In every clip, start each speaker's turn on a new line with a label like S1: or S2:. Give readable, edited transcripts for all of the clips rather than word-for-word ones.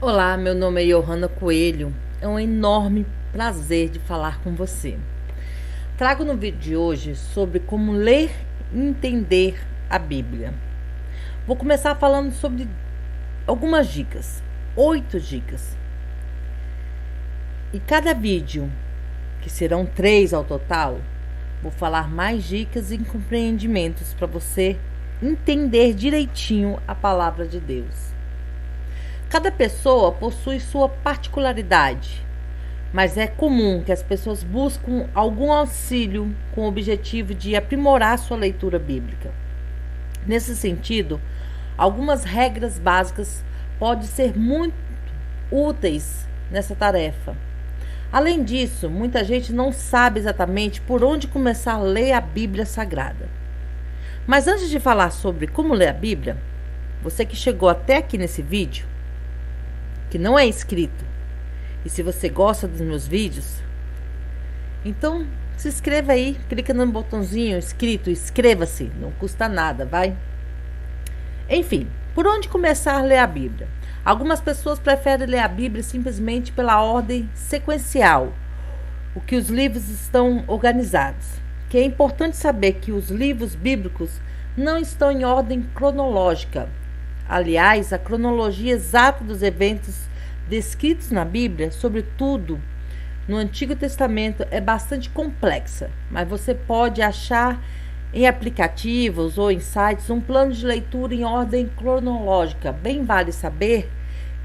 S1: Olá, meu nome é Johanna Coelho. É um enorme prazer de falar com você. Trago no vídeo de hoje sobre como ler e entender a Bíblia. Vou começar falando sobre algumas dicas, 8 dicas. E cada vídeo, que serão 3 ao total, vou falar mais dicas e compreendimentos para você entender direitinho a palavra de Deus. Cada pessoa possui sua particularidade, mas é comum que as pessoas busquem algum auxílio com o objetivo de aprimorar sua leitura bíblica. Nesse sentido, algumas regras básicas podem ser muito úteis nessa tarefa. Além disso, muita gente não sabe exatamente por onde começar a ler a Bíblia Sagrada. Mas antes de falar sobre como ler a Bíblia, você que chegou até aqui nesse vídeo, que não é inscrito, e se você gosta dos meus vídeos, então se inscreva aí, clica no botãozinho inscrito, inscreva-se, não custa nada, vai? Enfim, por onde começar a ler a Bíblia? Algumas pessoas preferem ler a Bíblia simplesmente pela ordem sequencial, o que os livros estão organizados. Que é importante saber que os livros bíblicos não estão em ordem cronológica. Aliás, a cronologia exata dos eventos descritos na Bíblia, sobretudo no Antigo Testamento, é bastante complexa, mas você pode achar em aplicativos ou em sites um plano de leitura em ordem cronológica. Bem vale saber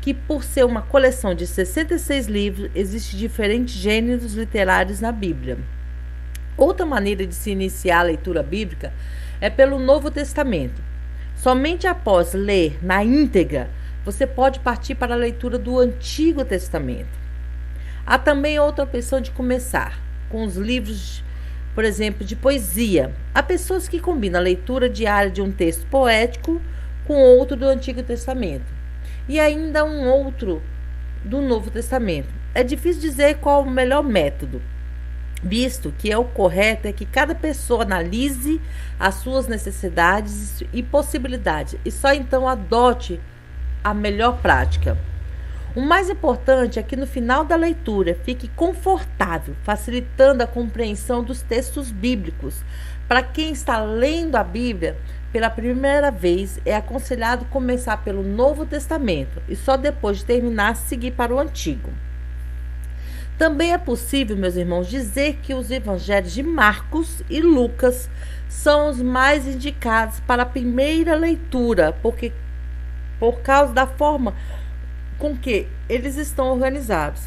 S1: que, por ser uma coleção de 66 livros, existem diferentes gêneros literários na Bíblia. Outra maneira de se iniciar a leitura bíblica é pelo Novo Testamento. Somente após ler na íntegra, você pode partir para a leitura do Antigo Testamento. Há também outra opção de começar, com os livros, por exemplo, de poesia. Há pessoas que combinam a leitura diária de um texto poético com outro do Antigo Testamento. E ainda um outro do Novo Testamento. É difícil dizer qual o melhor método, visto que o correto é que cada pessoa analise as suas necessidades e possibilidades e só então adote a melhor prática. O mais importante é que no final da leitura fique confortável, facilitando a compreensão dos textos bíblicos. Para quem está lendo a Bíblia pela primeira vez, é aconselhado começar pelo Novo Testamento e só depois de terminar seguir para o Antigo. Também é possível, meus irmãos, dizer que os evangelhos de Marcos e Lucas são os mais indicados para a primeira leitura, por causa da forma com que eles estão organizados.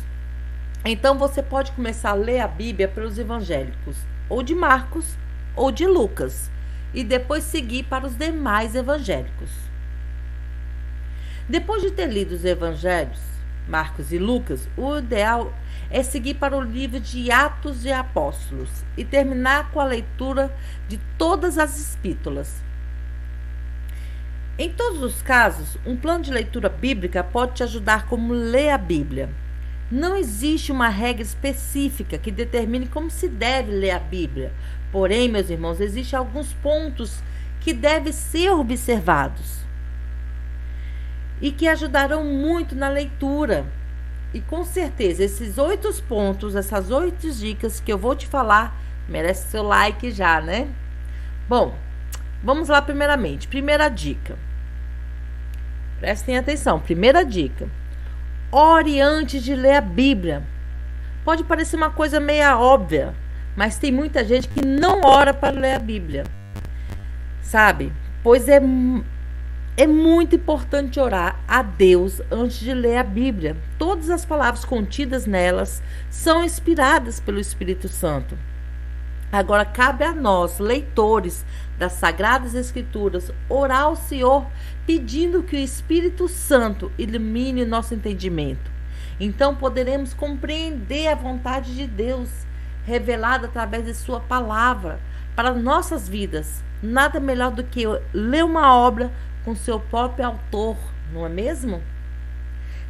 S1: Então você pode começar a ler a Bíblia pelos evangélicos, ou de Marcos ou de Lucas, e depois seguir para os demais evangélicos. Depois de ter lido os evangelhos, Marcos e Lucas, o ideal é seguir para o livro de Atos de Apóstolos e terminar com a leitura de todas as epístolas. Em todos os casos, um plano de leitura bíblica pode te ajudar como ler a Bíblia. Não existe uma regra específica que determine como se deve ler a Bíblia. Porém, meus irmãos, existem alguns pontos que devem ser observados e que ajudarão muito na leitura. E com certeza, esses 8 pontos, essas 8 dicas que eu vou te falar, merece seu like já, né? Bom, vamos lá primeiramente. Primeira dica. Prestem atenção. Primeira dica. Ore antes de ler a Bíblia. Pode parecer uma coisa meio óbvia, mas tem muita gente que não ora para ler a Bíblia. Sabe? Pois é muito importante orar a Deus antes de ler a Bíblia. Todas as palavras contidas nelas são inspiradas pelo Espírito Santo. Agora, cabe a nós, leitores das Sagradas Escrituras, orar ao Senhor pedindo que o Espírito Santo ilumine nosso entendimento. Então, poderemos compreender a vontade de Deus revelada através de sua palavra para nossas vidas. Nada melhor do que ler uma obra com seu próprio autor, não é mesmo?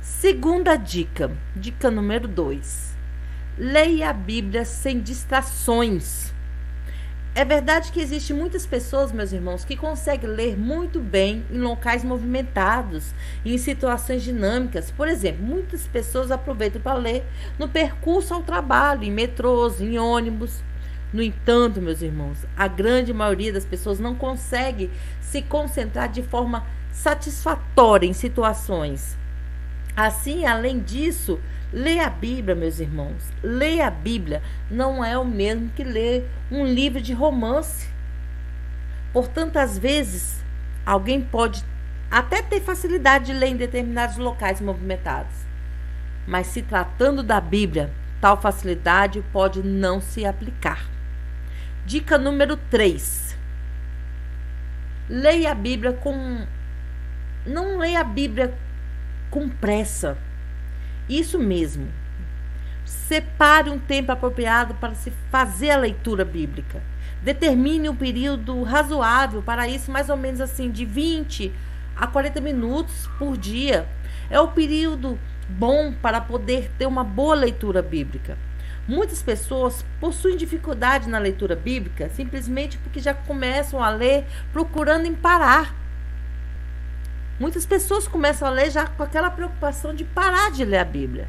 S1: Segunda dica, dica número 2. Leia a Bíblia sem distrações. É verdade que existem muitas pessoas, meus irmãos, que conseguem ler muito bem em locais movimentados, em situações dinâmicas. Por exemplo, muitas pessoas aproveitam para ler no percurso ao trabalho, em metrôs, em ônibus. No entanto, meus irmãos, a grande maioria das pessoas não consegue se concentrar de forma satisfatória em situações. Assim, além disso, ler a Bíblia, meus irmãos, ler a Bíblia não é o mesmo que ler um livro de romance. Portanto, às vezes, alguém pode até ter facilidade de ler em determinados locais movimentados. Mas se tratando da Bíblia, tal facilidade pode não se aplicar. Dica número 3. Leia a Bíblia com... Não leia a Bíblia com pressa. Isso mesmo. Separe um tempo apropriado para se fazer a leitura bíblica. Determine um período razoável para isso, mais ou menos assim, de 20 a 40 minutos por dia. É o período bom para poder ter uma boa leitura bíblica. Muitas pessoas possuem dificuldade na leitura bíblica simplesmente porque já começam a ler procurando em parar. Muitas pessoas começam a ler já com aquela preocupação de parar de ler a Bíblia.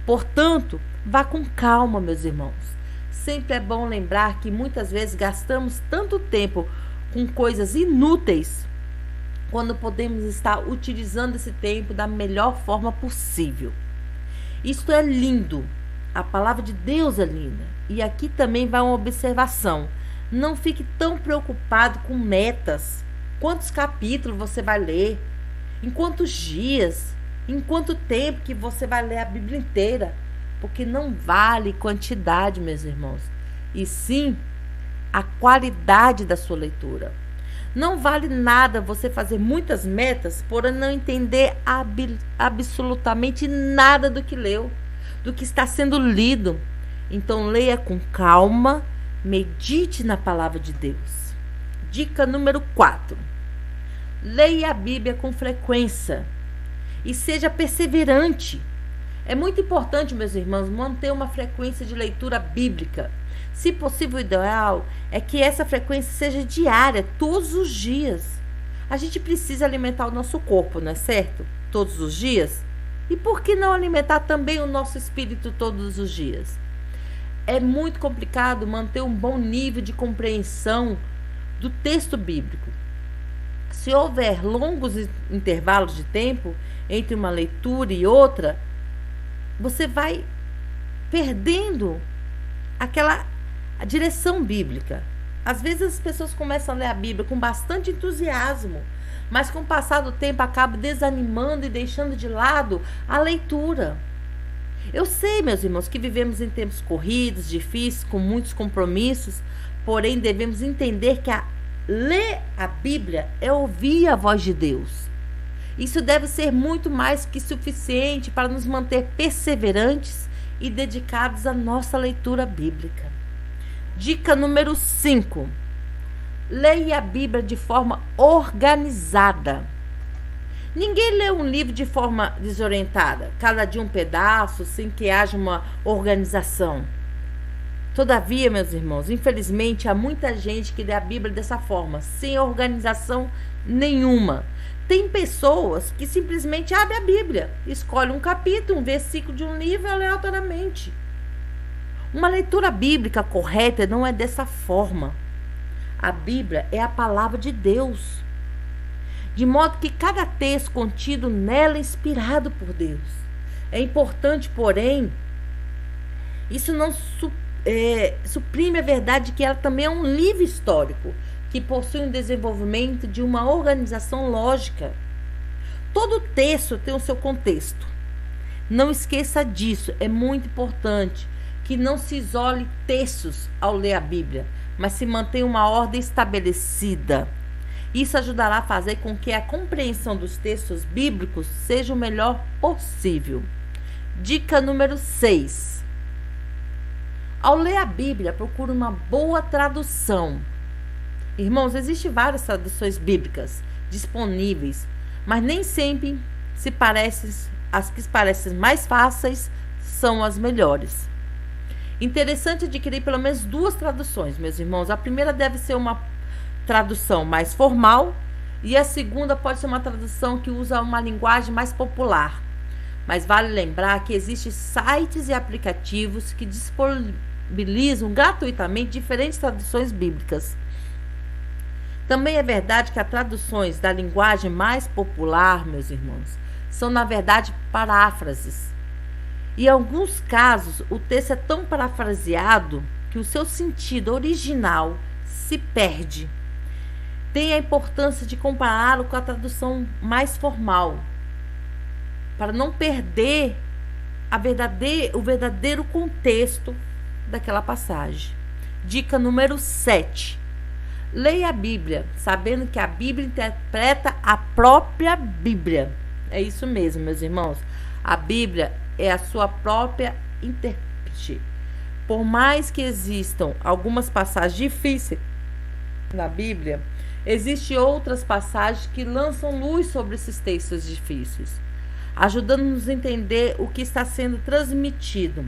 S1: Portanto, vá com calma, meus irmãos. Sempre é bom lembrar que muitas vezes gastamos tanto tempo com coisas inúteis quando podemos estar utilizando esse tempo da melhor forma possível. Isto é lindo. A palavra de Deus é linda. E aqui também vai uma observação. Não fique tão preocupado com metas. Quantos capítulos você vai ler? Em quantos dias? Em quanto tempo que você vai ler a Bíblia inteira? Porque não vale quantidade, meus irmãos, e sim a qualidade da sua leitura. Não vale nada você fazer muitas metas, porém não entender absolutamente nada do que leu, do que está sendo lido. Então leia com calma, medite na palavra de Deus. Dica número 4. Leia a Bíblia com frequência e seja perseverante. É muito importante, meus irmãos, manter uma frequência de leitura bíblica. Se possível, o ideal é que essa frequência seja diária, todos os dias. A gente precisa alimentar o nosso corpo, não é certo? Todos os dias. E por que não alimentar também o nosso espírito todos os dias? É muito complicado manter um bom nível de compreensão do texto bíblico. Se houver longos intervalos de tempo entre uma leitura e outra, você vai perdendo a direção bíblica. Às vezes as pessoas começam a ler a Bíblia com bastante entusiasmo, mas com o passar do tempo acabam desanimando e deixando de lado a leitura. Eu sei, meus irmãos, que vivemos em tempos corridos, difíceis, com muitos compromissos, porém devemos entender que ler a Bíblia é ouvir a voz de Deus. Isso deve ser muito mais que suficiente para nos manter perseverantes e dedicados à nossa leitura bíblica. Dica número 5. Leia a Bíblia de forma organizada. Ninguém lê um livro de forma desorientada, cada dia um pedaço, sem que haja uma organização. Todavia, meus irmãos, infelizmente há muita gente que lê a Bíblia dessa forma, sem organização nenhuma. Tem pessoas que simplesmente abrem a Bíblia, escolhem um capítulo, um versículo de um livro aleatoriamente. Uma leitura bíblica correta não é dessa forma. A Bíblia é a palavra de Deus, de modo que cada texto contido nela é inspirado por Deus. É importante, porém, isso não suprime a verdade que ela também é um livro histórico, que possui um desenvolvimento de uma organização lógica. Todo texto tem o seu contexto. Não esqueça disso, é muito importante que não se isole textos ao ler a Bíblia, mas se mantenha uma ordem estabelecida. Isso ajudará a fazer com que a compreensão dos textos bíblicos seja o melhor possível. Dica número 6. Ao ler a Bíblia, procure uma boa tradução. Irmãos, existem várias traduções bíblicas disponíveis, mas nem sempre as que parecem mais fáceis são as melhores. Interessante adquirir pelo menos 2 traduções, meus irmãos. A primeira deve ser uma tradução mais formal e a segunda pode ser uma tradução que usa uma linguagem mais popular. Mas vale lembrar que existem sites e aplicativos que disponibilizam gratuitamente diferentes traduções bíblicas. Também é verdade que as traduções da linguagem mais popular, meus irmãos, são na verdade paráfrases. E em alguns casos, o texto é tão parafraseado que o seu sentido original se perde. Tem a importância de compará-lo com a tradução mais formal, para não perder o verdadeiro contexto daquela passagem. Dica número 7. Leia a Bíblia, sabendo que a Bíblia interpreta a própria Bíblia. É isso mesmo, meus irmãos. A Bíblia é a sua própria intérprete. Por mais que existam algumas passagens difíceis na Bíblia, existem outras passagens que lançam luz sobre esses textos difíceis, ajudando-nos a entender o que está sendo transmitido.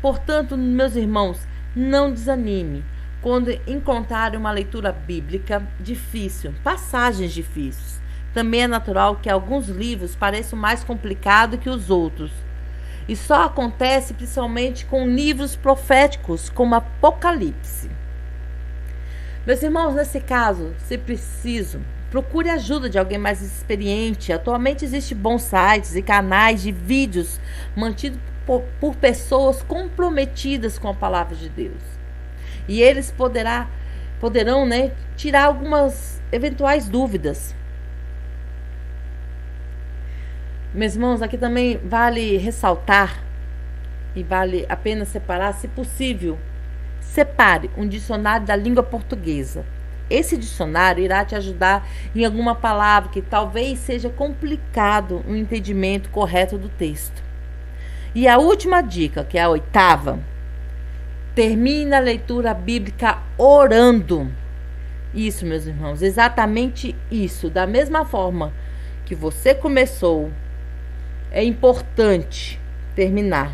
S1: Portanto, meus irmãos, não desanime quando encontrarem uma leitura bíblica difícil, passagens difíceis. Também é natural que alguns livros pareçam mais complicados que os outros. E só acontece principalmente com livros proféticos, como Apocalipse. Meus irmãos, nesse caso, se preciso, procure a ajuda de alguém mais experiente. Atualmente existem bons sites e canais de vídeos mantidos por pessoas comprometidas com a palavra de Deus. E eles poderão tirar algumas eventuais dúvidas. Meus irmãos, aqui também vale ressaltar e vale a pena separar, se possível, separe um dicionário da língua portuguesa. Esse dicionário irá te ajudar em alguma palavra que talvez seja complicado o entendimento correto do texto. E a última dica, que é a 8ª, termine a leitura bíblica orando. Isso, meus irmãos, exatamente isso. Da mesma forma que você começou, é importante terminar.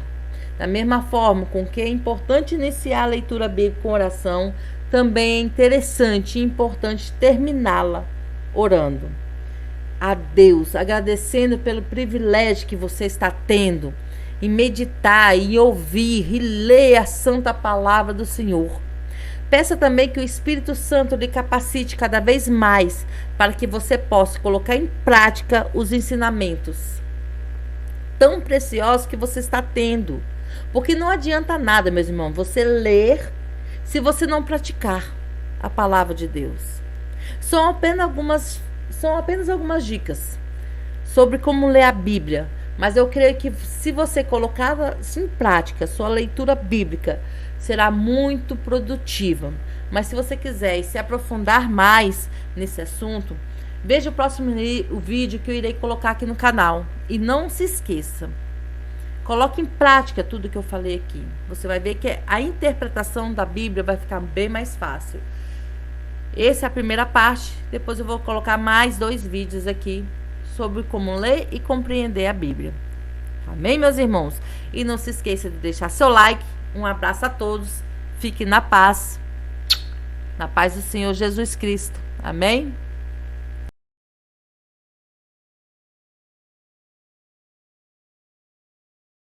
S1: Da mesma forma com que é importante iniciar a leitura bíblica com oração, também é interessante e importante terminá-la orando a Deus, agradecendo pelo privilégio que você está tendo em meditar, em ouvir e ler a santa palavra do Senhor. Peça também que o Espírito Santo lhe capacite cada vez mais para que você possa colocar em prática os ensinamentos tão preciosos que você está tendo. Porque não adianta nada, meus irmãos, você ler se você não praticar a palavra de Deus. São apenas algumas dicas sobre como ler a Bíblia. Mas eu creio que se você colocar em prática sua leitura bíblica, será muito produtiva. Mas se você quiser se aprofundar mais nesse assunto, veja o próximo vídeo que eu irei colocar aqui no canal. E não se esqueça, coloque em prática tudo que eu falei aqui. Você vai ver que a interpretação da Bíblia vai ficar bem mais fácil. Essa é a primeira parte. Depois eu vou colocar mais 2 vídeos aqui sobre como ler e compreender a Bíblia. Amém, meus irmãos? E não se esqueça de deixar seu like. Um abraço a todos. Fique na paz do Senhor Jesus Cristo. Amém?